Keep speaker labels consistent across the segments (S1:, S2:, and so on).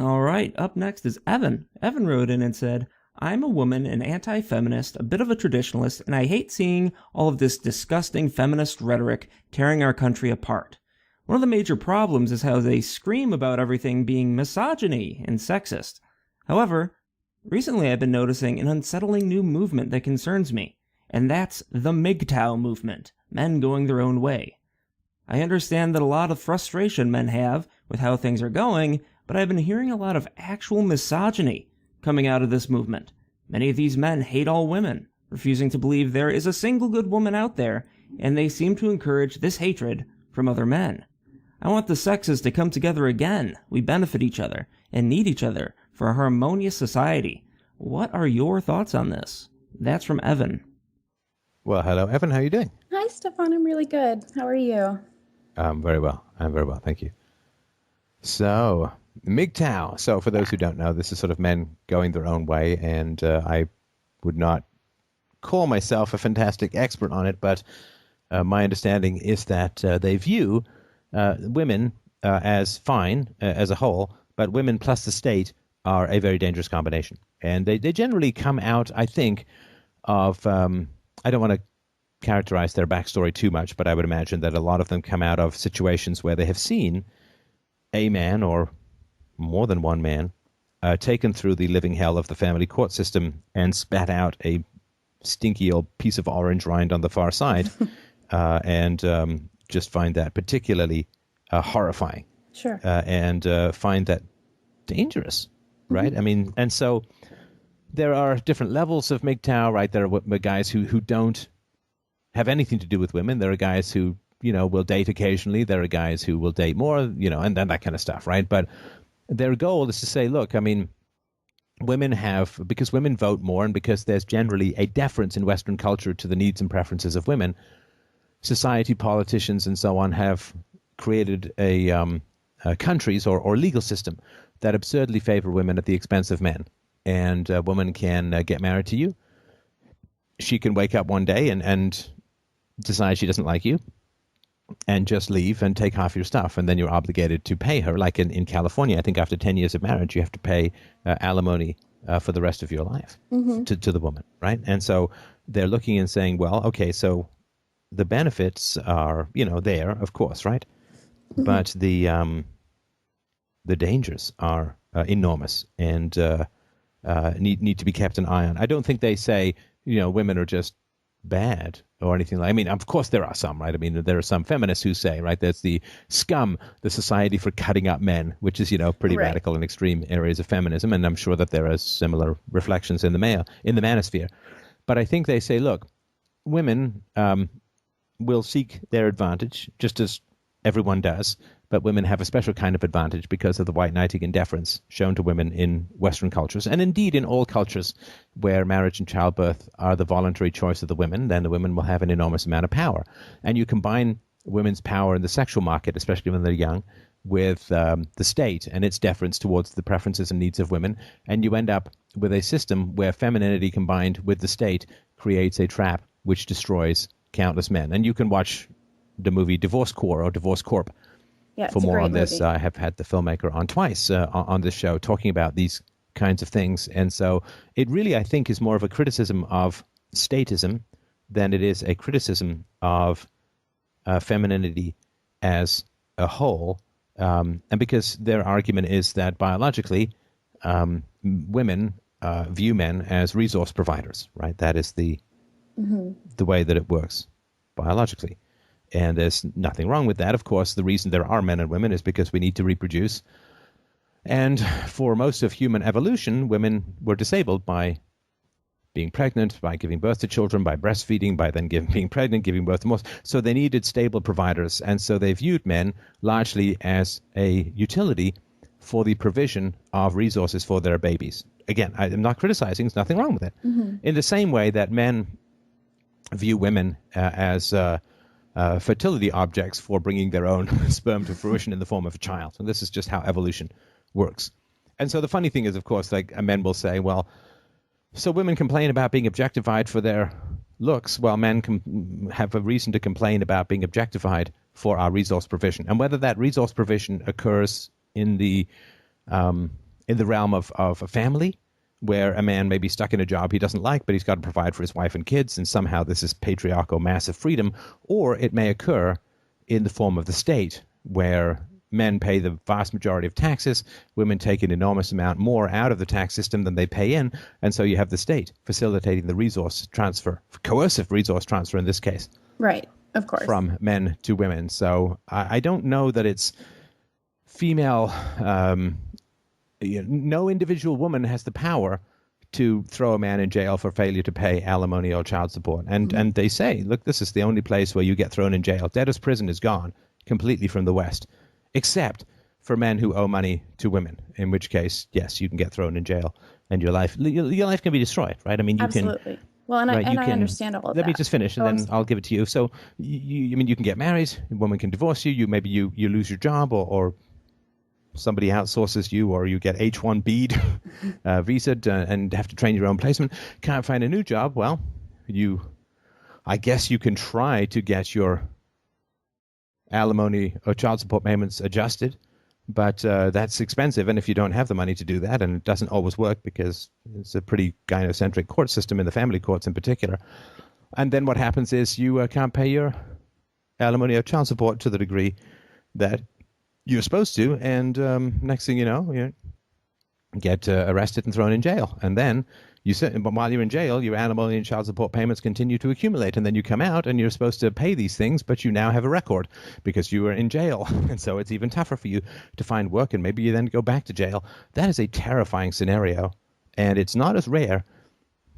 S1: All right, up next is Evan. Evan wrote in and said, I'm a woman, an anti feminist, a bit of a traditionalist, and I hate seeing all of this disgusting feminist rhetoric tearing our country apart. One of the major problems is how they scream about everything being misogyny and sexist. However, recently I've been noticing an unsettling new movement that concerns me, and that's the MGTOW movement, men going their own way. I understand that a lot of frustration men have with how things are going, but I've been hearing a lot of actual misogyny coming out of this movement. Many of these men hate all women, refusing to believe there is a single good woman out there, and they seem to encourage this hatred from other men. I want the sexes to come together again. We benefit each other and need each other for a harmonious society. What are your thoughts on this? That's from Evan.
S2: Well, hello, Evan. How are you doing?
S3: Hi, Stefan. I'm really good. How are you?
S2: Very well. I'm very well. Thank you. So, MGTOW. So, for those who don't know, this is sort of men going their own way, and I would not call myself a fantastic expert on it, but my understanding is that they view women as fine as a whole, but women plus the state are a very dangerous combination. And they generally come out, I think, of, I don't want to characterize their backstory too much, but I would imagine that a lot of them come out of situations where they have seen a man or more than one man taken through the living hell of the family court system and spat out a stinky old piece of orange rind on the far side and just find that particularly horrifying.
S3: Sure.
S2: And find that dangerous, right? I mean, and so there are different levels of MGTOW, right? There are guys who don't have anything to do with women. There are guys who, will date occasionally. There are guys who will date more, and then that kind of stuff, right? But their goal is to say, look, I mean, because women vote more and because there's generally a deference in Western culture to the needs and preferences of women, society, politicians, and so on have created a countries or legal system that absurdly favor women at the expense of men. And a woman can get married to you. She can wake up one day and decide she doesn't like you and just leave and take half your stuff, and then you're obligated to pay her. Like in California, I think after 10 years of marriage, you have to pay alimony for the rest of your life to the woman, right? And so they're looking and saying, well, okay, so the benefits are, there, of course, right? But the dangers are enormous and need to be kept an eye on. I don't think they say, women are just bad or anything like. I mean, of course there are some, right? I mean, there are some feminists who say, right, there's the scum, the Society for Cutting Up Men, which is, pretty
S3: Right.
S2: radical and extreme areas of feminism, and I'm sure that there are similar reflections in the manosphere. But I think they say, look, women will seek their advantage just as everyone does, but women have a special kind of advantage because of the white knighting and deference shown to women in Western cultures, and indeed in all cultures where marriage and childbirth are the voluntary choice of the women. Then the women will have an enormous amount of power. And you combine women's power in the sexual market, especially when they're young, with the state and its deference towards the preferences and needs of women, and you end up with a system where femininity combined with the state creates a trap which destroys countless men. And you can watch the movie Divorce Corps or Divorce Corp
S3: Yeah,
S2: for
S3: it's a
S2: more
S3: great
S2: on this.
S3: movie.
S2: I have had the filmmaker on twice on this show talking about these kinds of things. And so it really, I think, is more of a criticism of statism than it is a criticism of femininity as a whole. And because their argument is that biologically, women view men as resource providers, right? That is the way that it works biologically. And there's nothing wrong with that. Of course, the reason there are men and women is because we need to reproduce. And for most of human evolution, women were disabled by being pregnant, by giving birth to children, by breastfeeding, by then being pregnant, giving birth to more. So they needed stable providers. And so they viewed men largely as a utility for the provision of resources for their babies. Again, I'm not criticizing. There's nothing wrong with it. In the same way that men view women as fertility objects for bringing their own sperm to fruition in the form of a child. And this is just how evolution works. And so the funny thing is, of course, like men will say, well, so women complain about being objectified for their looks. Well, men have a reason to complain about being objectified for our resource provision. And whether that resource provision occurs in the in the realm of a family, where a man may be stuck in a job he doesn't like, but he's got to provide for his wife and kids, and somehow this is patriarchal massive freedom. Or it may occur in the form of the state, where men pay the vast majority of taxes, women take an enormous amount more out of the tax system than they pay in, and so you have the state facilitating the resource transfer, coercive resource transfer in this case.
S3: Right, of course.
S2: From men to women. So I don't know that it's female... no individual woman has the power to throw a man in jail for failure to pay alimony or child support. And they say, look, this is the only place where you get thrown in jail. Debtor's prison is gone completely from the West, except for men who owe money to women, in which case, yes, you can get thrown in jail and your life can be destroyed, right? I mean, you
S3: Absolutely. Well, and
S2: right,
S3: I understand all of that.
S2: Let me just finish, and then I'll give it to you. So, you can get married, a woman can divorce you, maybe you lose your job, or somebody outsources you, or you get H-1B'd visaed and have to train your own placement. Can't find a new job. Well, I guess you can try to get your alimony or child support payments adjusted, but that's expensive. And if you don't have the money to do that, and it doesn't always work because it's a pretty gynocentric court system in the family courts in particular, and then what happens is you can't pay your alimony or child support to the degree that you're supposed to, and next thing you know, you get arrested and thrown in jail. And then but while you're in jail, your alimony and child support payments continue to accumulate. And then you come out and you're supposed to pay these things, but you now have a record because you were in jail. And so it's even tougher for you to find work, and maybe you then go back to jail. That is a terrifying scenario, and it's not as rare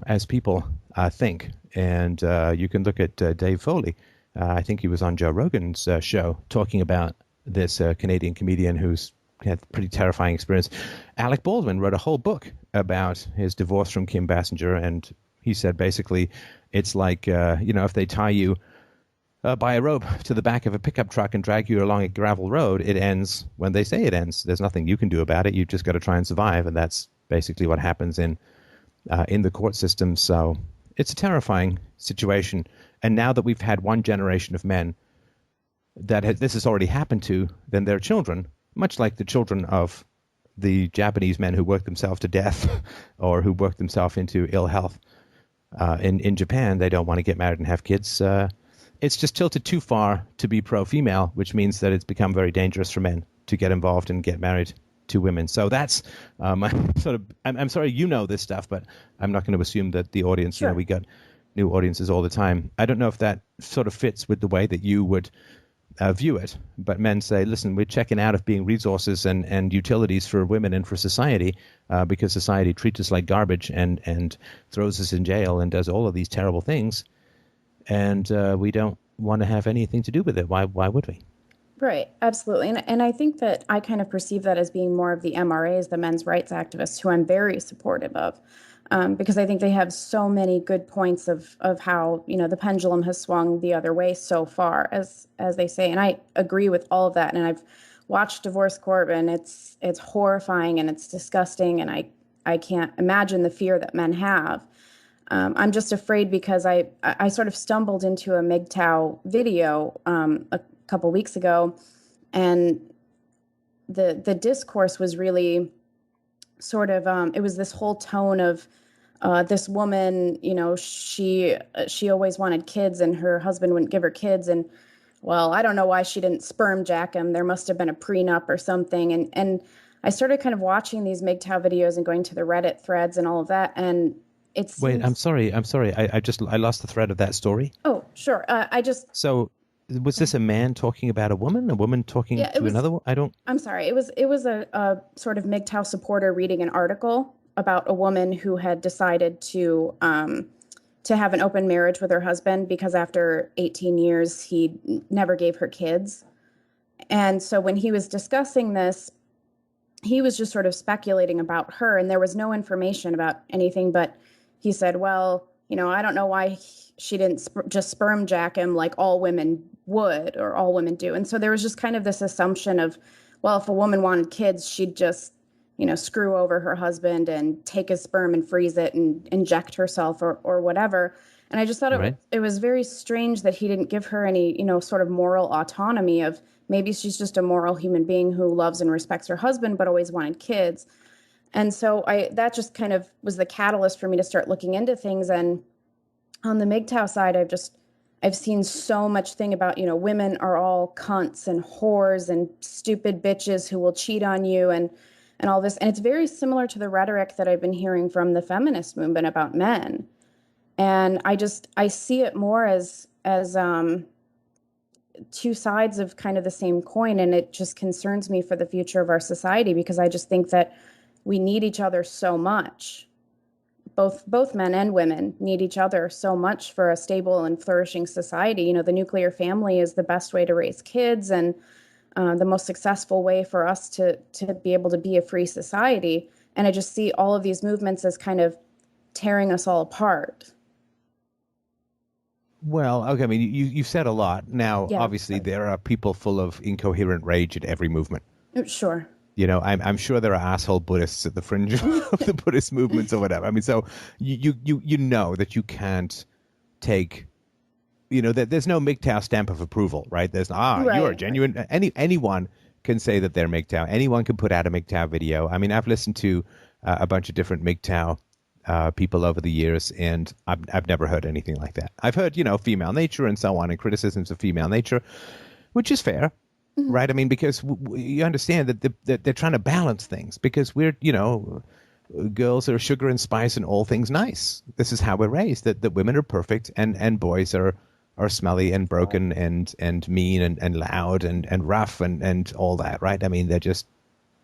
S2: as people think. And you can look at Dave Foley. I think he was on Joe Rogan's show talking about this Canadian comedian who's had a pretty terrifying experience. Alec Baldwin wrote a whole book about his divorce from Kim Basinger, and he said basically it's like, if they tie you by a rope to the back of a pickup truck and drag you along a gravel road, it ends when they say it ends. There's nothing you can do about it. You've just got to try and survive, and that's basically what happens in the court system. So it's a terrifying situation. And now that we've had one generation of men that this has already happened to, then their children, much like the children of the Japanese men who worked themselves to death or who worked themselves into ill health in Japan, they don't want to get married and have kids. It's just tilted too far to be pro-female, which means that it's become very dangerous for men to get involved and get married to women. So that's I'm sorry you know this stuff, but I'm not going to assume that the audience,
S3: Sure.
S2: We got new audiences all the time. I don't know if that sort of fits with the way that you would view it, but men say, listen, we're checking out of being resources and utilities for women and for society because society treats us like garbage and throws us in jail and does all of these terrible things, and we don't want to have anything to do with it. Why would we?
S3: Right, absolutely. And I think that I kind of perceive that as being more of the MRAs, the men's rights activists, who I'm very supportive of. Because I think they have so many good points of how, the pendulum has swung the other way so far, as they say. And I agree with all of that. And I've watched Divorce Court, and it's horrifying and it's disgusting. And I can't imagine the fear that men have. I'm just afraid because I sort of stumbled into a MGTOW video a couple weeks ago, and the discourse was really sort of it was this whole tone of this woman, she always wanted kids and her husband wouldn't give her kids, and well, I don't know why she didn't sperm jack him. There must have been a prenup or something. And I started kind of watching these MGTOW videos and going to the Reddit threads and all of that, and it's
S2: Wait, I'm sorry. I lost the thread of that story.
S3: Oh, sure.
S2: So was this a man talking about a woman talking to another one?
S3: I'm sorry. It was a sort of MGTOW supporter reading an article about a woman who had decided to have an open marriage with her husband because after 18 years, he never gave her kids. And so when he was discussing this, he was just sort of speculating about her, and there was no information about anything, but he said, well, I don't know why she didn't just sperm jack him like all women would or all women do. And so there was just kind of this assumption of, well, if a woman wanted kids, she'd just, screw over her husband and take his sperm and freeze it and inject herself or whatever. And I just thought it was very strange that he didn't give her any, sort of moral autonomy of Maybe she's just a moral human being who loves and respects her husband, but always wanted kids. And so that just kind of was the catalyst for me to start looking into things. And on the MGTOW side, I've seen so much thing about, women are all cunts and whores and stupid bitches who will cheat on you and all this. And it's very similar to the rhetoric that I've been hearing from the feminist movement about men. And I see it more as two sides of kind of the same coin. And it just concerns me for the future of our society, because I just think that we need each other so much. Both men and women need each other so much for a stable and flourishing society. The nuclear family is the best way to raise kids, and the most successful way for us to be able to be a free society. And I just see all of these movements as kind of tearing us all apart.
S2: Well, okay, I mean, you've said a lot. Now,
S3: Yeah,
S2: obviously,
S3: sorry.
S2: there are people full of incoherent rage at every movement.
S3: Sure.
S2: I'm sure there are asshole Buddhists at the fringe of the Buddhist movements or whatever. I mean, so you know that you can't take, that there's no MGTOW stamp of approval, right? There's
S3: Right.
S2: you're a genuine. Anyone can say that they're MGTOW. Anyone can put out a MGTOW video. I mean, I've listened to a bunch of different MGTOW people over the years, and I've never heard anything like that. I've heard, female nature and so on, and criticisms of female nature, which is fair. Right. I mean, because you understand that they're trying to balance things, because we're, girls are sugar and spice and all things nice. This is how we're raised, that women are perfect and boys are smelly and broken and mean and loud and rough and all that. Right. I mean, they're just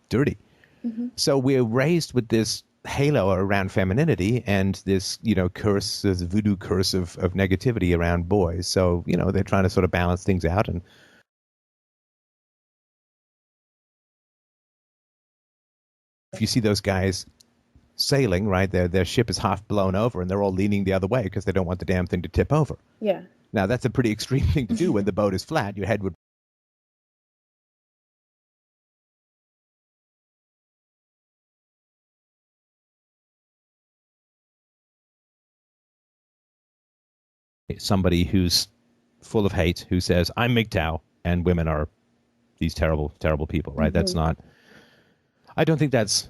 S2: dirty. Mm-hmm. So we're raised with this halo around femininity and this, curse, this voodoo curse of negativity around boys. So, they're trying to sort of balance things out. And if you see those guys sailing, right, their ship is half blown over and they're all leaning the other way because they don't want the damn thing to tip over.
S3: Yeah.
S2: Now, that's a pretty extreme thing to do when the boat is flat. Your head would. Somebody who's full of hate, who says, I'm MGTOW, and women are these terrible, terrible people, right? Mm-hmm. That's not. I don't think that's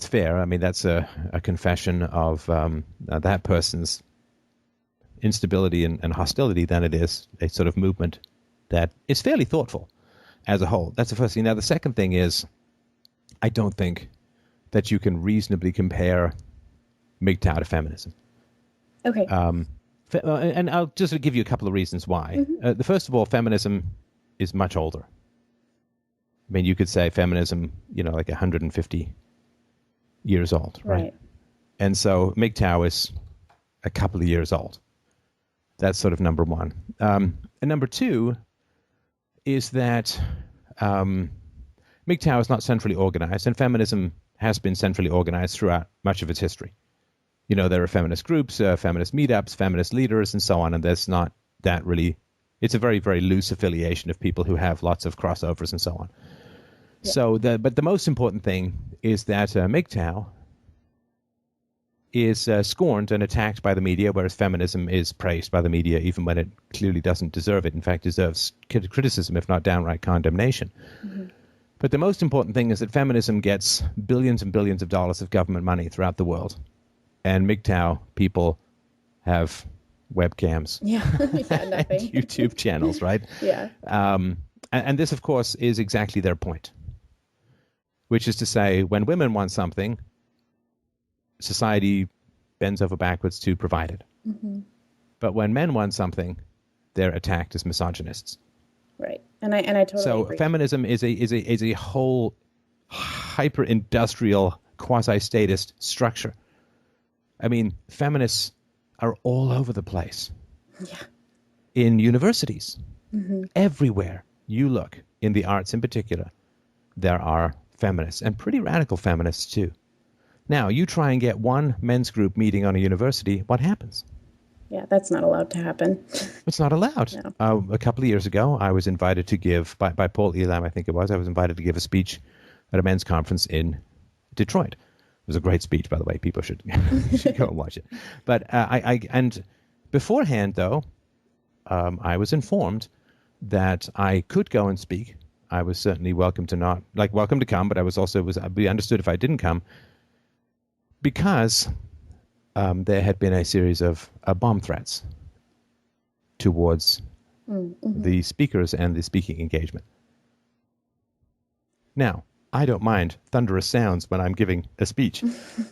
S2: fair. I mean, that's a confession of that person's instability and hostility than it is a sort of movement that is fairly thoughtful as a whole. That's the first thing. Now, the second thing is, I don't think that you can reasonably compare MGTOW to feminism.
S3: Okay.
S2: And I'll just give you a couple of reasons why. Mm-hmm. The first of all, feminism is much older. I mean, you could say feminism, like 150 years old, right? And so MGTOW is a couple of years old. That's sort of number one. And number two is that MGTOW is not centrally organized, and feminism has been centrally organized throughout much of its history. There are feminist groups, feminist meetups, feminist leaders, and so on, and there's not that really. It's a very, very loose affiliation of people who have lots of crossovers and so on. Yeah. So, but the most important thing is that MGTOW is scorned and attacked by the media, whereas feminism is praised by the media, even when it clearly doesn't deserve it. In fact, deserves criticism, if not downright condemnation. Mm-hmm. But the most important thing is that feminism gets billions and billions of dollars of government money throughout the world, and MGTOW people have webcams, and YouTube channels, right?
S3: Yeah.
S2: And this, of course, is exactly their point, which is to say, when women want something, society bends over backwards to provide it. Mm-hmm. But when men want something, they're attacked as misogynists.
S3: Right, and I totally agree.
S2: So feminism is a whole hyper-industrial, quasi-statist structure. I mean, feminists are all over the place. Yeah. In universities, mm-hmm. Everywhere you look, in the arts in particular, there are feminists, and pretty radical feminists too. Now, you try and get one men's group meeting on a university, what happens?
S3: Yeah, that's not allowed to happen.
S2: It's not allowed. No. A couple of years ago, I was invited to give, by Paul Elam, I think it was, I was invited to give a speech at a men's conference in Detroit. It was a great speech, by the way. People should go and watch it. But and beforehand, though, I was informed that I could go and speak I was certainly welcome to come, but I'd be understood if I didn't come, because there had been a series of bomb threats towards the speakers and the speaking engagement. Now, I don't mind thunderous sounds when I'm giving a speech.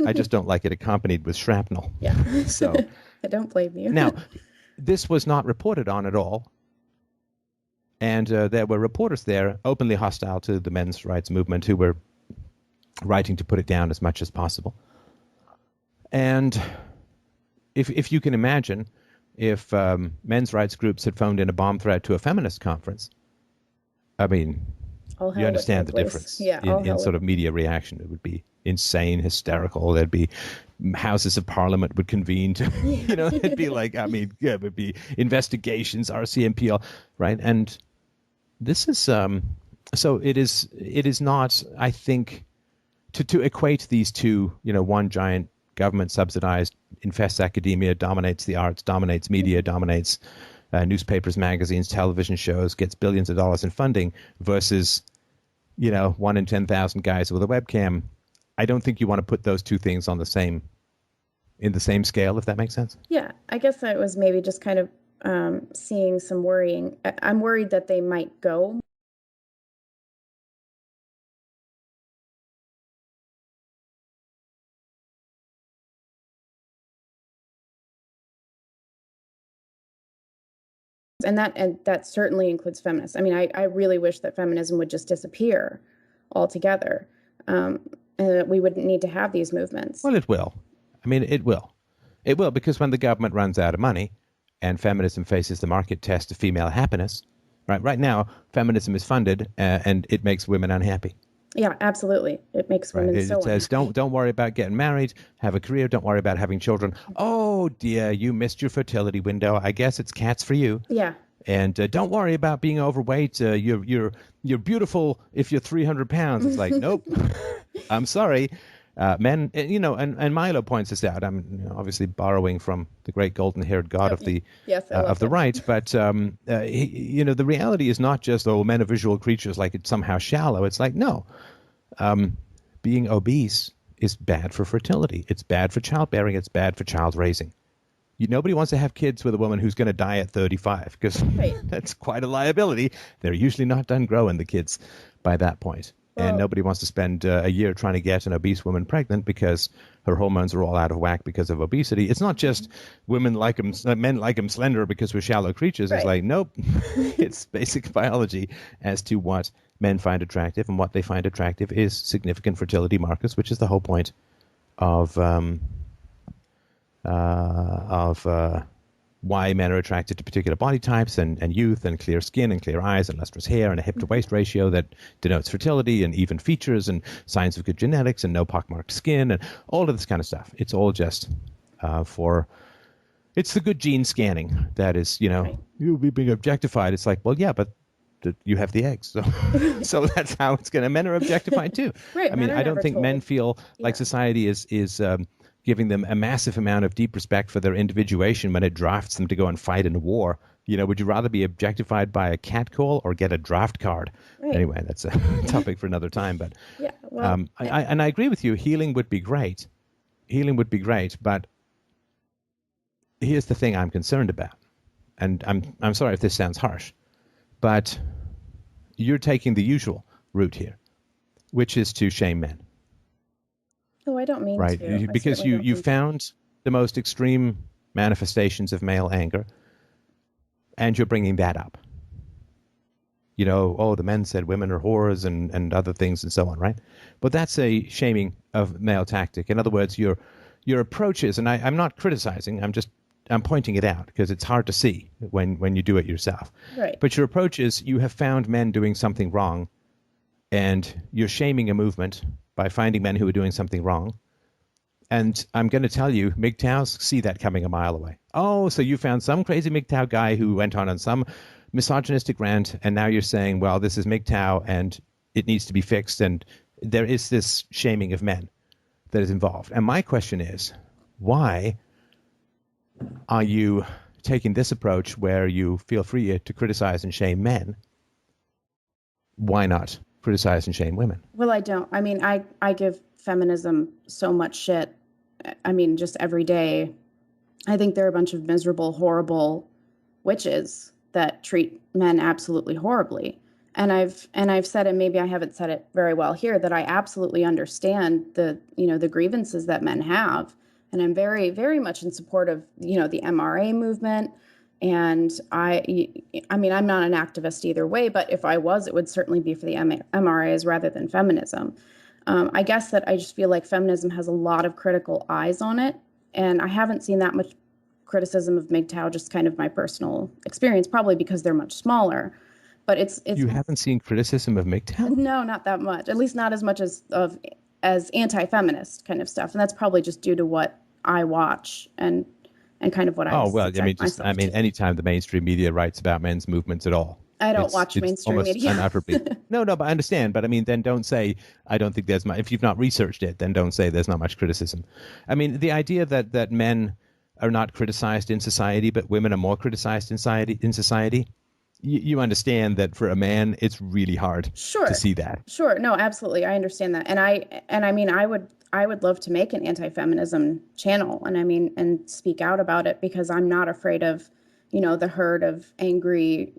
S2: I just don't like it accompanied with shrapnel.
S3: Yeah.
S2: So
S3: I don't blame you.
S2: now, this was not reported on at all. And there were reporters there openly hostile to the men's rights movement who were writing to put it down as much as possible. And if you can imagine, if men's rights groups had phoned in a bomb threat to a feminist conference, I mean, you understand the difference in sort of media reaction. It would be insane, hysterical. There'd be houses of parliament would convene to, it'd be like, it would be investigations, RCMP, right? And this is, so it is not, I think, to equate these two, one giant government subsidized infests academia, dominates the arts, dominates media, dominates newspapers, magazines, television shows, gets billions of dollars in funding versus, 1 in 10,000 guys with a webcam. I don't think you want to put those two things in the same scale, if that makes sense.
S3: Yeah, I guess I was maybe just kind of seeing some worrying. I'm worried that they might go. And that certainly includes feminists. I mean, I really wish that feminism would just disappear altogether, and that we wouldn't need to have these movements.
S2: Well, it will. I mean, it will. It will, because when the government runs out of money and feminism faces the market test of female happiness, right now, feminism is funded and it makes women unhappy.
S3: Yeah, absolutely. It makes women so unhappy.
S2: It says, don't worry about getting married, have a career, don't worry about having children. Oh, dear, you missed your fertility window. I guess it's cats for you.
S3: Yeah.
S2: And don't worry about being overweight. You're beautiful if you're 300 pounds. It's like, nope, I'm sorry. Men, and Milo points this out. I'm obviously borrowing from the great golden-haired god of the right, but the reality is not just men are visual creatures, like it's somehow shallow. It's like, no, being obese is bad for fertility. It's bad for childbearing. It's bad for child raising. Nobody wants to have kids with a woman who's going to die at 35, because that's quite a liability. They're usually not done growing, the kids, by that point. And nobody wants to spend a year trying to get an obese woman pregnant because her hormones are all out of whack because of obesity. It's not just men like them slender because we're shallow creatures. It's like, nope. It's basic biology as to what men find attractive, and what they find attractive is significant fertility markers, which is the whole point of why men are attracted to particular body types and youth and clear skin and clear eyes and lustrous hair and a hip-to-waist ratio that denotes fertility and even features and signs of good genetics and no pockmarked skin and all of this kind of stuff. It's all just it's the good gene scanning that is, you'll be being objectified. It's like, well, yeah, but you have the eggs. So that's how it's going to. Men are objectified too.
S3: Right.
S2: I mean, I don't think men feel like society is giving them a massive amount of deep respect for their individuation when it drafts them to go and fight in a war. Would you rather be objectified by a catcall or get a draft card? Right. Anyway, that's a topic for another time. But I agree with you. Healing would be great. But here's the thing I'm concerned about. And I'm sorry if this sounds harsh, but you're taking the usual route here, which is to shame men.
S3: Oh, I don't mean
S2: to. Because you found the most extreme manifestations of male anger, and you're bringing that up. The men said women are whores and other things and so on, right? But that's a shaming of male tactic. In other words, your approach is, and I'm not criticizing, I'm pointing it out because it's hard to see when you do it yourself.
S3: Right.
S2: But your approach is, you have found men doing something wrong, and you're shaming a movement by finding men who are doing something wrong. And I'm going to tell you, MGTOWs see that coming a mile away. Oh, so you found some crazy MGTOW guy who went on some misogynistic rant, and now you're saying, well, this is MGTOW and it needs to be fixed, and there is this shaming of men that is involved. And my question is, why are you taking this approach where you feel free to criticize and shame men, why not criticize and shame women?
S3: Well, I don't. I mean, I give feminism so much shit. I mean, just every day. I think they're a bunch of miserable, horrible witches that treat men absolutely horribly. And I've said, and maybe I haven't said it very well here, that I absolutely understand the grievances that men have. And I'm very, very much in support of, the MRA movement. And I mean, I'm not an activist either way, but if I was, it would certainly be for the MRAs rather than feminism. I guess that I just feel like feminism has a lot of critical eyes on it. And I haven't seen that much criticism of MGTOW, just kind of my personal experience, probably because they're much smaller. But it's
S2: You haven't seen criticism of MGTOW?
S3: no, not that much. At least not as much as anti-feminist kind of stuff. And that's probably just due to what I watch and kind of what I
S2: Oh, well, I mean,
S3: myself to.
S2: anytime the mainstream media writes about men's movements at all,
S3: I don't watch
S2: it's
S3: mainstream
S2: almost
S3: media.
S2: unutterably. No, but I understand. But I mean, then don't say, I don't think there's much. If you've not researched it, then don't say there's not much criticism. I mean, the idea that men are not criticized in society, but women are more criticized in society, you understand that for a man, it's really hard
S3: Sure.
S2: to see that.
S3: Sure. No, absolutely. I understand that. And I mean, I would love to make an anti-feminism channel and I mean, and speak out about it because I'm not afraid of, the herd of angry,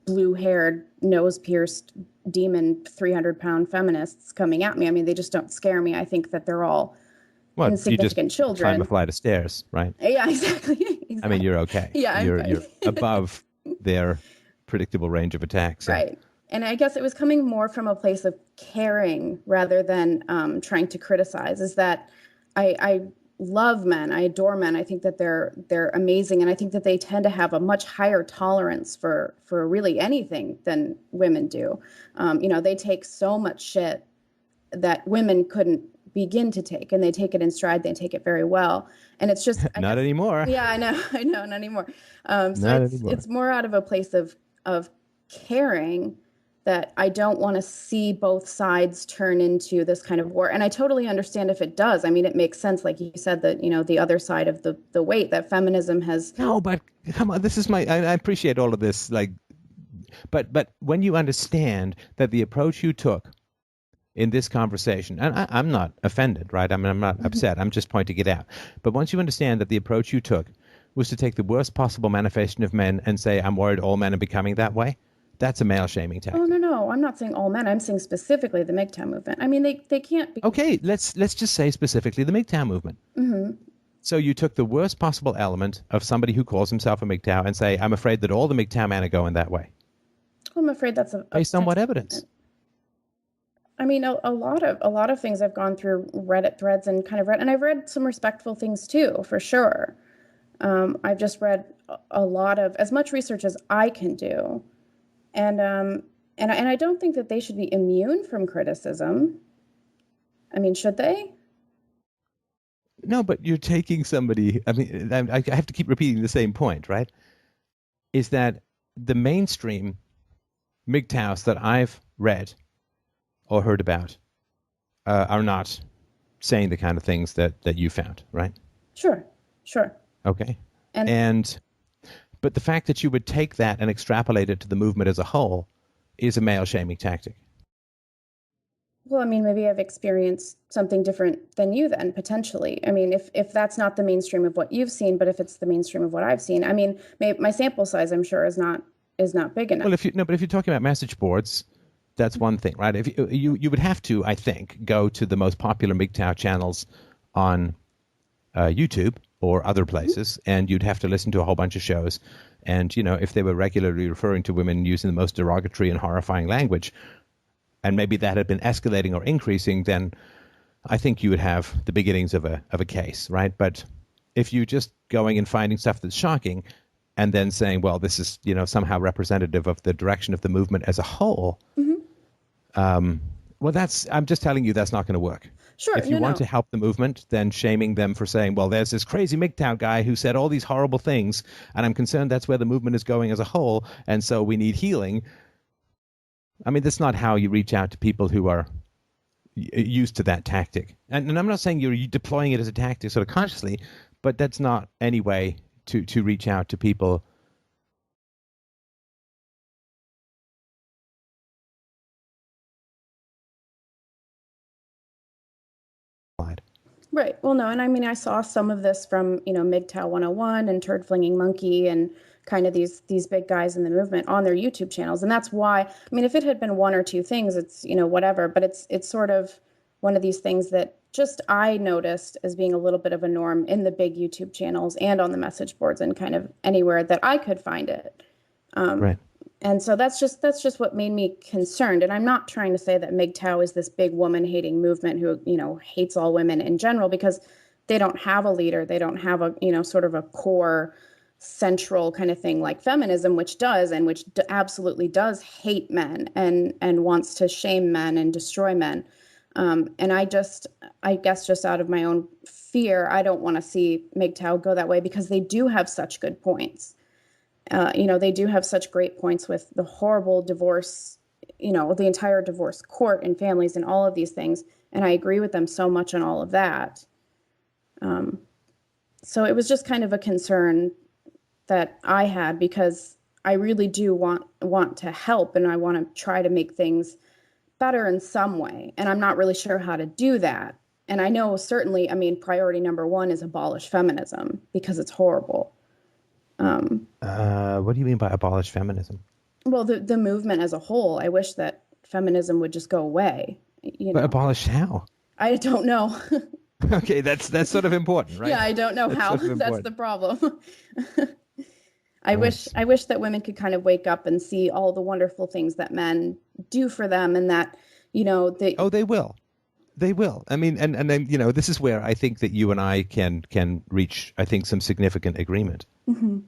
S3: blue-haired, nose-pierced, demon 300-pound feminists coming at me. I mean, they just don't scare me. I think that they're all
S2: Well, you just
S3: insignificant
S2: climb a
S3: children.
S2: flight of stairs, right?
S3: Yeah, exactly.
S2: I mean, you're okay.
S3: Yeah, I'm
S2: you're
S3: fine.
S2: above their predictable range of attack. So.
S3: Right. And I guess it was coming more from a place of caring rather than trying to criticize. Is that I love men. I adore men. I think that they're amazing, and I think that they tend to have a much higher tolerance for really anything than women do. They take so much shit that women couldn't begin to take, and they take it in stride. They take it very well, and it's just
S2: Not anymore.
S3: Yeah, I know, not anymore. So
S2: Not anymore.
S3: it's more out of a place of caring that I don't want to see both sides turn into this kind of war. And I totally understand if it does. I mean, it makes sense, like you said, that the other side of the weight that feminism has.
S2: No, but come on, this is I appreciate all of this, but when you understand that the approach you took in this conversation, and I'm not offended, right? I mean, I'm not upset. I'm just pointing it out. But once you understand that the approach you took was to take the worst possible manifestation of men and say, I'm worried all men are becoming that way, that's a male shaming tactic.
S3: Oh, no. I'm not saying all men. I'm saying specifically the MGTOW movement. I mean, they can't be.
S2: Okay, let's just say specifically the MGTOW movement. Mm-hmm. So you took the worst possible element of somebody who calls himself a MGTOW and say, I'm afraid that all the MGTOW men are going that way.
S3: I'm afraid that's
S2: based on what evidence?
S3: I mean, a lot of things I've gone through Reddit threads and kind of read, and I've read some respectful things too, for sure. I've just read a lot of as much research as I can do, and I don't think that they should be immune from criticism. I mean, should they?
S2: No, but you're taking somebody. I mean, I have to keep repeating the same point, right? Is that the mainstream MGTOWs that I've read or heard about are not saying the kind of things that you found, right?
S3: Sure.
S2: Okay. But the fact that you would take that and extrapolate it to the movement as a whole is a male shaming tactic.
S3: Well, I mean, maybe I've experienced something different than you then, potentially. I mean, if that's not the mainstream of what you've seen, but if it's the mainstream of what I've seen, I mean, my sample size, I'm sure, is not big enough.
S2: Well, if you're talking about message boards, that's one thing, right? If you would have to, I think, go to the most popular MGTOW channels on YouTube or other places, and you'd have to listen to a whole bunch of shows. And, if they were regularly referring to women using the most derogatory and horrifying language, and maybe that had been escalating or increasing, then I think you would have the beginnings of a case, right? But if you're just going and finding stuff that's shocking and then saying, well, this is, somehow representative of the direction of the movement as a whole, well, I'm just telling you that's not going to work.
S3: Sure.
S2: If you want to help the movement, then shaming them for saying, well, there's this crazy MGTOW guy who said all these horrible things, and I'm concerned that's where the movement is going as a whole, and so we need healing. I mean, that's not how you reach out to people who are used to that tactic. And I'm not saying you're deploying it as a tactic sort of consciously, but that's not any way to reach out to people
S3: Right. Well, no, and I mean, I saw some of this from, MGTOW 101 and Turd Flinging Monkey and kind of these big guys in the movement on their YouTube channels. And that's why, I mean, if it had been one or two things, it's, whatever, but it's sort of one of these things that just I noticed as being a little bit of a norm in the big YouTube channels and on the message boards and kind of anywhere that I could find it.
S2: Right.
S3: And so that's just what made me concerned. And I'm not trying to say that MGTOW is this big woman hating movement who, hates all women in general, because they don't have a leader. They don't have a, sort of a core central kind of thing like feminism, which does, and which absolutely does hate men and wants to shame men and destroy men. And I guess just out of my own fear, I don't want to see MGTOW go that way, because they do have such good points. They do have such great points with the horrible divorce, the entire divorce court and families and all of these things. And I agree with them so much on all of that. So it was just kind of a concern that I had, because I really do want to help, and I want to try to make things better in some way. And I'm not really sure how to do that. And I know certainly, I mean, priority number one is abolish feminism, because it's horrible.
S2: What do you mean by abolish feminism?
S3: Well, the movement as a whole, I wish that feminism would just go away.
S2: But abolish how?
S3: I don't know.
S2: Okay, that's sort of important, right?
S3: Yeah, I don't know how.
S2: Sort of
S3: That's the problem. I wish that women could kind of wake up and see all the wonderful things that men do for them, and that, they...
S2: Oh, they will. They will. I mean, and then, this is where I think that you and I can reach, I think, some significant agreement.
S3: Mm-hmm.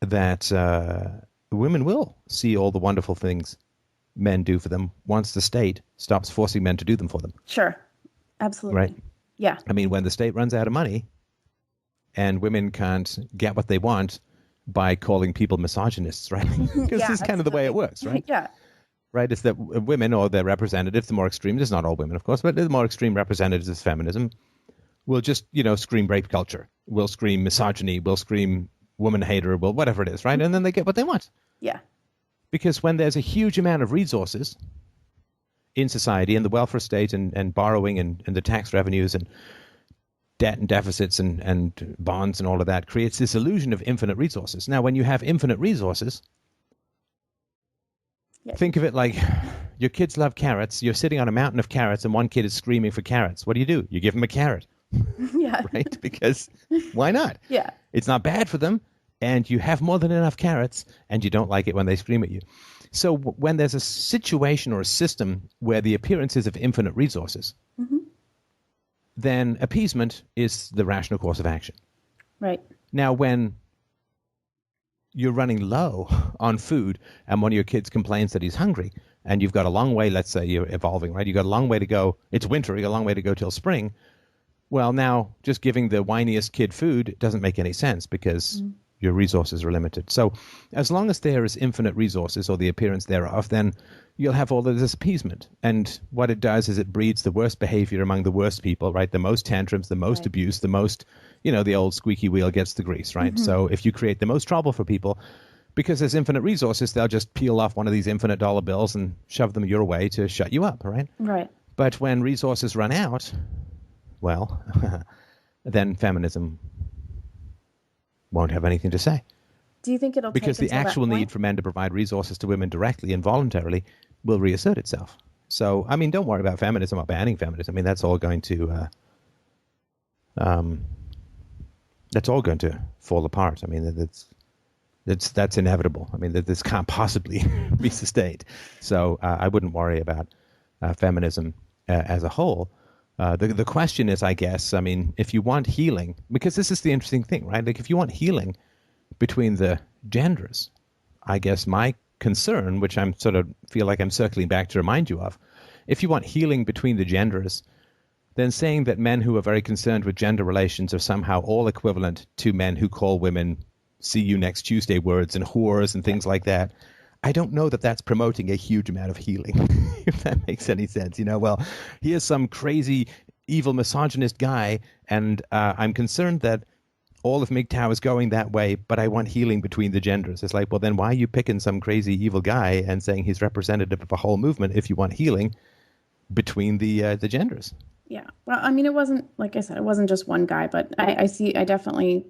S2: That women will see all the wonderful things men do for them once the state stops forcing men to do them for them.
S3: Sure. Absolutely.
S2: Right?
S3: Yeah.
S2: I mean, when the state runs out of money and women can't get what they want by calling people misogynists, right? Because this is kind of the way it works, right?
S3: Yeah.
S2: Right? It's that women, or their representatives, the more extreme, there's not all women, of course, but the more extreme representatives of feminism will just, scream rape culture, will scream misogyny, will scream woman hater, will whatever it is, right? And then they get what they want.
S3: Yeah.
S2: Because when there's a huge amount of resources in society, and the welfare state and borrowing and the tax revenues and debt and deficits and bonds and all of that creates this illusion of infinite resources. Now, when you have infinite resources, think of it like your kids love carrots. You're sitting on a mountain of carrots and one kid is screaming for carrots. What do? You give them a carrot.
S3: Yeah.
S2: Right? Because why not?
S3: Yeah.
S2: It's not bad for them, and you have more than enough carrots, and you don't like it when they scream at you. So when there's a situation or a system where the appearance is of infinite resources,
S3: mm-hmm.
S2: then appeasement is the rational course of action.
S3: Right.
S2: Now, when you're running low on food and one of your kids complains that he's hungry, and you've got a long way, let's say you're evolving, right? You've got a long way to go. It's winter. You've got a long way to go till spring. Well, now just giving the whiniest kid food doesn't make any sense, because your resources are limited. So as long as there is infinite resources, or the appearance thereof, then you'll have all of this appeasement. And what it does is it breeds the worst behavior among the worst people, right? The most tantrums, the most abuse, the most, the old squeaky wheel gets the grease, right? Mm-hmm. So if you create the most trouble for people, because there's infinite resources, they'll just peel off one of these infinite dollar bills and shove them your way to shut you up, right?
S3: Right.
S2: But when resources run out, well, then feminism won't have anything to say.
S3: Do you think it'll
S2: because
S3: take
S2: the actual
S3: that
S2: need
S3: point?
S2: for men to provide resources to women directly and voluntarily will reassert itself. So, I mean, don't worry about feminism or banning feminism. I mean, that's all going to fall apart. I mean, that's inevitable. I mean, this can't possibly be sustained. So I wouldn't worry about feminism as a whole. The question is, I guess, I mean, if you want healing, because this is the interesting thing, right? Like, if you want healing between the genders, I guess my concern, which I'm sort of feel like I'm circling back to remind you of, if you want healing between the genders, then saying that men who are very concerned with gender relations are somehow all equivalent to men who call women "see you next Tuesday" words and whores and things like that, I don't know that that's promoting a huge amount of healing, if that makes any sense. Well, here's some crazy, evil, misogynist guy, and I'm concerned that all of MGTOW is going that way, but I want healing between the genders. It's like, well, then why are you picking some crazy, evil guy and saying he's representative of a whole movement if you want healing between the genders?
S3: Yeah. Well, I mean, it wasn't, like I said, it wasn't just one guy, but I definitely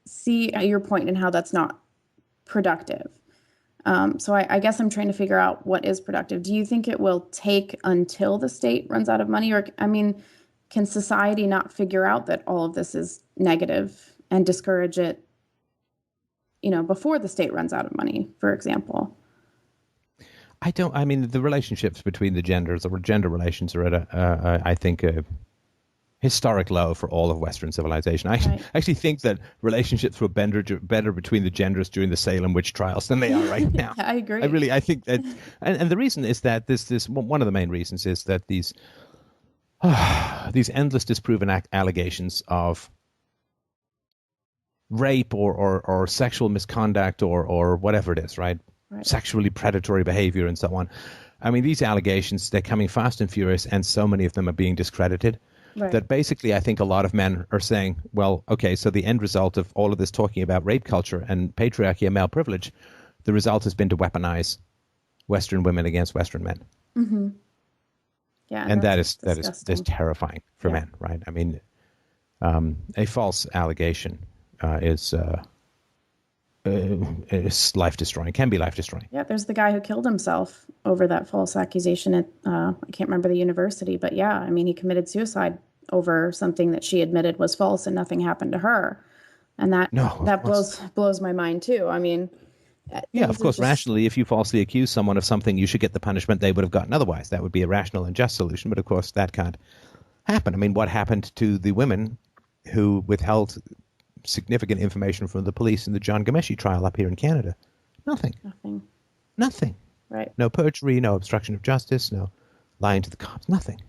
S3: see your point in how that's not productive. So I guess I'm trying to figure out what is productive. Do you think it will take until the state runs out of money? Or, I mean, can society not figure out that all of this is negative and discourage it, before the state runs out of money, for example?
S2: I mean, the relationships between the genders, or gender relations, are at I think, a historic low for all of Western civilization. I actually think that relationships were better between the genders during the Salem witch trials than they are right now.
S3: I agree.
S2: I think that, and the reason is that this one of the main reasons is that these endless disproven allegations of rape or sexual misconduct or whatever it is, right? Sexually predatory behavior and so on. I mean, these allegations, they're coming fast and furious, and so many of them are being discredited. Right. That basically, I think a lot of men are saying, well, okay, so the end result of all of this talking about rape culture and patriarchy and male privilege, the result has been to weaponize Western women against Western men.
S3: Mm-hmm. Yeah,
S2: and that is terrifying for men, right? I mean, a false allegation is life destroying. Can be life destroying.
S3: Yeah, there's the guy who killed himself over that false accusation at I can't remember the university, but yeah, I mean, he committed suicide over something that she admitted was false, and nothing happened to her, and that blows my mind too. I mean,
S2: yeah, of course, rationally, if you falsely accuse someone of something, you should get the punishment they would have gotten otherwise. That would be a rational and just solution, but of course, that can't happen. I mean, what happened to the women who withheld significant information from the police in the John Ghomeshi trial up here in Canada? Nothing.
S3: Right.
S2: No perjury, no obstruction of justice, no lying to the cops, nothing.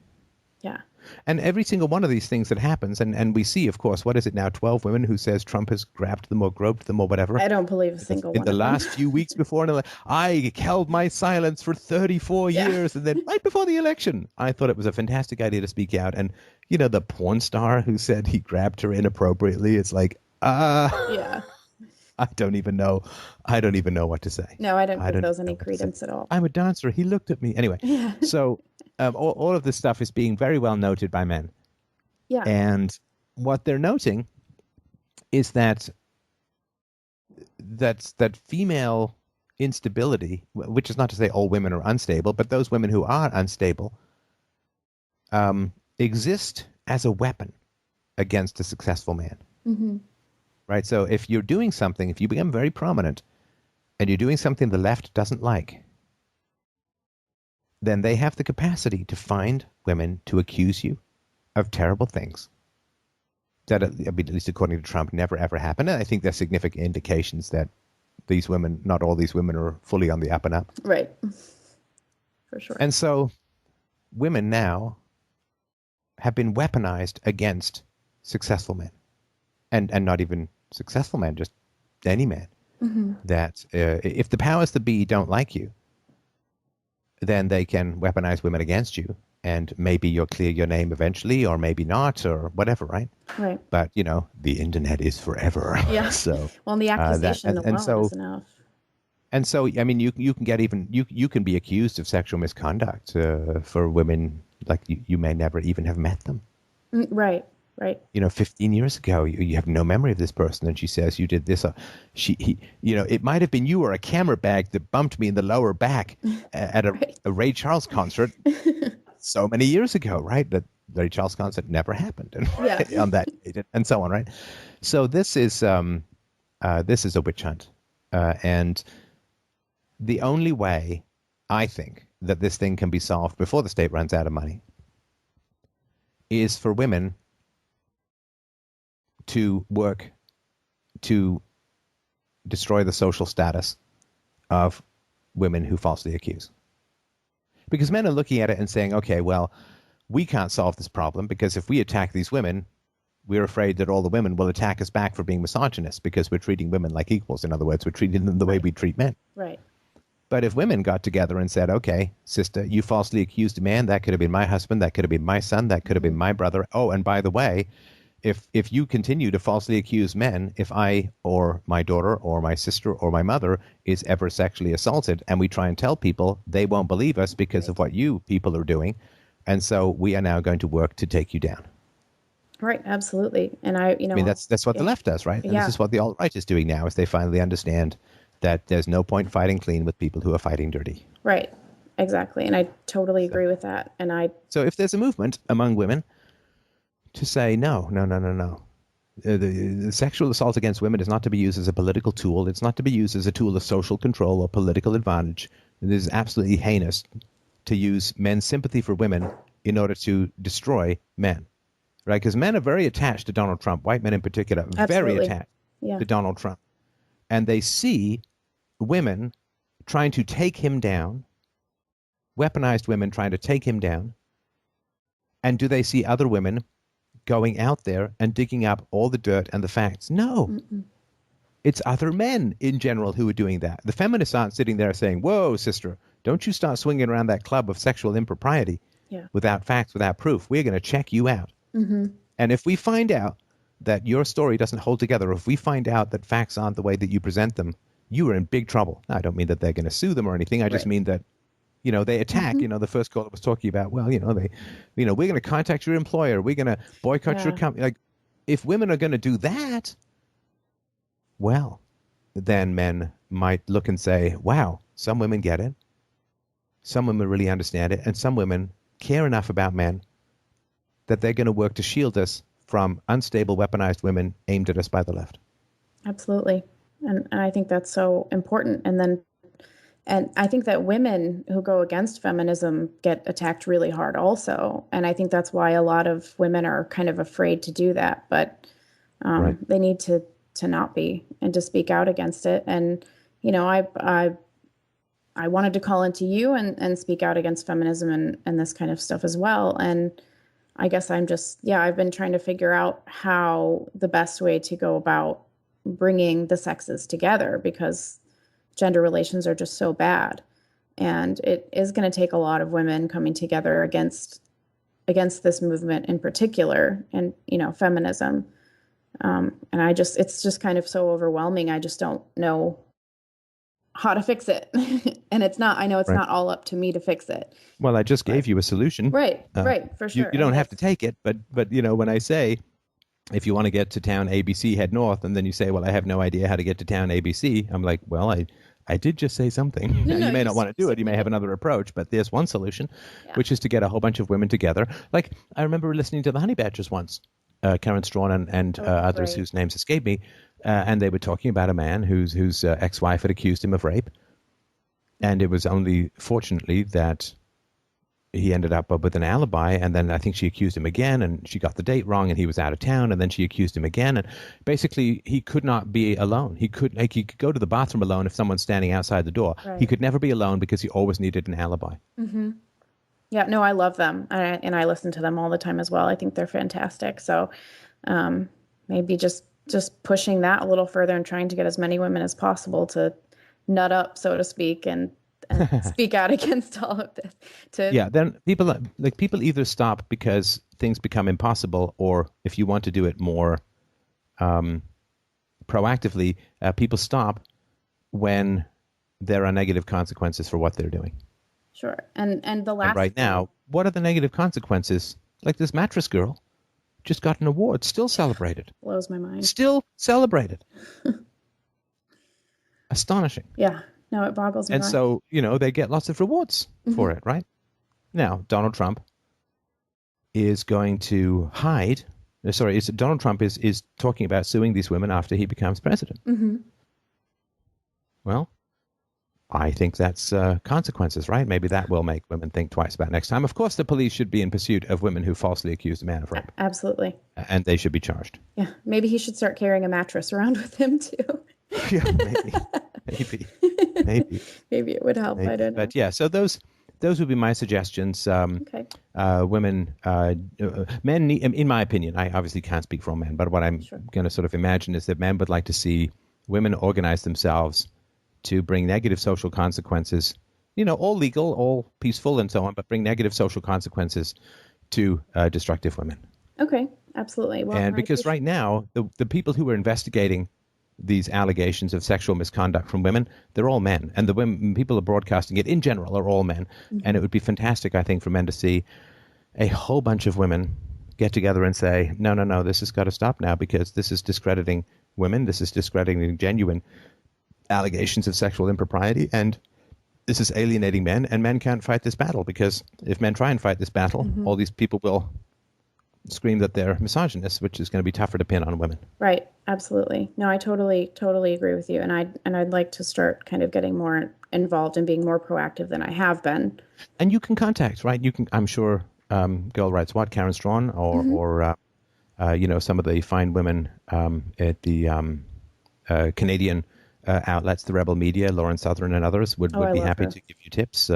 S3: Yeah.
S2: And every single one of these things that happens, and we see, of course, what is it now, 12 women who says Trump has grabbed them or groped them or whatever.
S3: I don't believe a single one
S2: in the last few weeks before, and I held my silence for 34 years, and then right before the election, I thought it was a fantastic idea to speak out. And, the porn star who said he grabbed her inappropriately, it's like,
S3: yeah.
S2: I don't even know what to say.
S3: No, I don't give those any credence at all.
S2: I'm a dancer. He looked at me. Anyway, so all of this stuff is being very well noted by men.
S3: Yeah.
S2: And what they're noting is that female instability, which is not to say all women are unstable, but those women who are unstable exist as a weapon against a successful man.
S3: Mm-hmm.
S2: Right? So if you're doing something, if you become very prominent and you're doing something the left doesn't like, then they have the capacity to find women to accuse you of terrible things that, at least according to Trump, never ever happened. And I think there's significant indications that these women, not all these women, are fully on the up and up.
S3: Right. For sure.
S2: And so women now have been weaponized against successful men. And not even successful men, just any man. Mm-hmm. That if the powers that be don't like you, then they can weaponize women against you. And maybe you'll clear your name eventually, or maybe not, or whatever, right?
S3: Right.
S2: But, the internet is forever.
S3: Yeah.
S2: So,
S3: well, and the accusation alone is enough.
S2: And so, I mean, you can get you can be accused of sexual misconduct for women, like you may never even have met them.
S3: Right. Right.
S2: 15 years ago, you have no memory of this person, and she says you did this. It might have been you or a camera bag that bumped me in the lower back at a Ray Charles concert so many years ago, right? That Ray Charles concert never happened, on that date, and so on, right? So this is a witch hunt, and the only way I think that this thing can be solved before the state runs out of money is for women to work to destroy the social status of women who falsely accuse. Because men are looking at it and saying, okay, well, we can't solve this problem because if we attack these women, we're afraid that all the women will attack us back for being misogynist because we're treating women like equals. In other words, we're treating them the way we treat men.
S3: Right.
S2: But if women got together and said, okay, sister, you falsely accused a man, that could have been my husband, that could have been my son, that could have been my brother. Oh, and by the way, if you continue to falsely accuse men, if I or my daughter or my sister or my mother is ever sexually assaulted and we try and tell people, they won't believe us because of what you people are doing. And so we are now going to work to take you down.
S3: Right, absolutely. And
S2: I mean, that's what the left does, right? And
S3: Yeah.
S2: this is what the alt-right is doing now, is they finally understand that there's no point fighting clean with people who are fighting dirty.
S3: Right, exactly. And I totally agree with that. And
S2: So if there's a movement among women to say, no. The sexual assault against women is not to be used as a political tool. It's not to be used as a tool of social control or political advantage. It is absolutely heinous to use men's sympathy for women in order to destroy men, right? Because men are very attached to Donald Trump, white men in particular, very attached to Donald Trump. And they see women trying to take him down, weaponized women trying to take him down. And do they see other women going out there and digging up all the dirt and the facts? No.
S3: Mm-mm.
S2: It's other men in general who are doing that. The feminists aren't sitting there saying, whoa, sister, don't you start swinging around that club of sexual impropriety without facts, without proof. We're going to check you out.
S3: Mm-hmm.
S2: And if we find out that your story doesn't hold together, or if we find out that facts aren't the way that you present them, you are in big trouble. Now, I don't mean that they're going to sue them or anything. I just mean that, they attack. The first caller was talking about, well, we're going to contact your employer. We're going to boycott your company. Like, if women are going to do that, well, then men might look and say, wow, some women get it. Some women really understand it. And some women care enough about men that they're going to work to shield us from unstable, weaponized women aimed at us by the left.
S3: Absolutely. And I think that's so important. And I think that women who go against feminism get attacked really hard also. And I think that's why a lot of women are kind of afraid to do that. But they need to not be, and to speak out against it. And, I wanted to call into you and speak out against feminism and this kind of stuff as well. And I guess I've been trying to figure out how the best way to go about bringing the sexes together, because gender relations are just so bad. And it is going to take a lot of women coming together against this movement in particular, and, feminism. And it's just kind of so overwhelming. I just don't know how to fix it. And I know it's not all up to me to fix it.
S2: Well, I just gave you a solution.
S3: Right, for sure.
S2: You don't have to take it, but when I say, if you want to get to town ABC, head north, and then you say, well, I have no idea how to get to town ABC, I'm like, well, I did just say something. You may not want to do it. You may have another approach, but there's one solution, which is to get a whole bunch of women together. Like, I remember listening to the Honey Badgers once, Karen Strawn and others whose names escape me, and they were talking about a man whose ex-wife had accused him of rape. And it was only fortunately that he ended up with an alibi, and then I think she accused him again, and she got the date wrong, and he was out of town, and then she accused him again, and basically he could not be alone. He could go to the bathroom alone if someone's standing outside the door. Right. He could never be alone because he always needed an alibi.
S3: Mm-hmm. Yeah, no, I love them, and I listen to them all the time as well. I think they're fantastic. So maybe just pushing that a little further and trying to get as many women as possible to nut up, so to speak, and speak out against all of this.
S2: Then people either stop because things become impossible, or if you want to do it more proactively, people stop when there are negative consequences for what they're doing.
S3: Sure. And the last...
S2: And right now, what are the negative consequences? Like this mattress girl just got an award, still celebrated.
S3: Blows my mind.
S2: Still celebrated. Astonishing.
S3: Yeah. No, it boggles my mind.
S2: And so, they get lots of rewards for it, right? Now, Donald Trump is going to hide. Donald Trump is talking about suing these women after he becomes president.
S3: Mm-hmm.
S2: Well, I think that's consequences, right? Maybe that will make women think twice about next time. Of course, the police should be in pursuit of women who falsely accuse a man of rape.
S3: Absolutely.
S2: And they should be charged.
S3: Yeah. Maybe he should start carrying a mattress around with him, too.
S2: Yeah, maybe.
S3: Maybe it would help. I don't know.
S2: But yeah, so those would be my suggestions.
S3: Okay.
S2: Women, men need, in my opinion, I obviously can't speak for all men, but what I'm going to sort of imagine is that men would like to see women organize themselves to bring negative social consequences, all legal, all peaceful and so on, but bring negative social consequences to destructive women.
S3: Okay, absolutely. Well,
S2: and because right now, the people who are investigating these allegations of sexual misconduct from women, they're all men. And the people are broadcasting it in general are all men. Mm-hmm. And it would be fantastic, I think, for men to see a whole bunch of women get together and say, no, no, no, this has got to stop now because this is discrediting women. This is discrediting genuine allegations of sexual impropriety. And this is alienating men. And men can't fight this battle because if men try and fight this battle, all these people will scream that they're misogynists, which is going to be tougher to pin on women.
S3: Right. Absolutely. No, I totally agree with you. And I'd like to start kind of getting more involved and being more proactive than I have been.
S2: And you can contact, right? You can, I'm sure, Girl Rights What, Karen Strawn, or some of the fine women at the Canadian outlets, the Rebel Media, Lauren Southern and others would be happy to give you tips.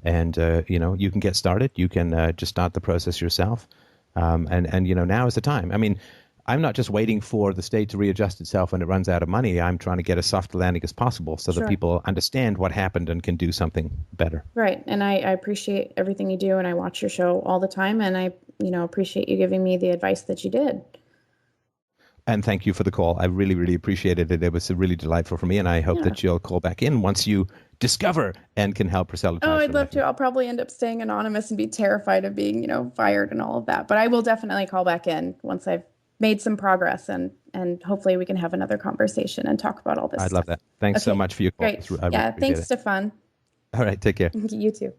S2: And you can get started. You can just start the process yourself. And now is the time. I mean, I'm not just waiting for the state to readjust itself when it runs out of money. I'm trying to get as soft a landing as possible so that people understand what happened and can do something better.
S3: Right. And I appreciate everything you do, and I watch your show all the time, and I, appreciate you giving me the advice that you did.
S2: And thank you for the call. I really, really appreciated it. It was really delightful for me, and I hope that you'll call back in once you discover and can help proselytize.
S3: Oh, I'd love to. I'll probably end up staying anonymous and be terrified of being, fired and all of that. But I will definitely call back in once I've made some progress, and hopefully we can have another conversation and talk about all this.
S2: I'd love that. Thanks so much for your call.
S3: Great. Thanks, Stefan.
S2: All right, take care.
S3: You too.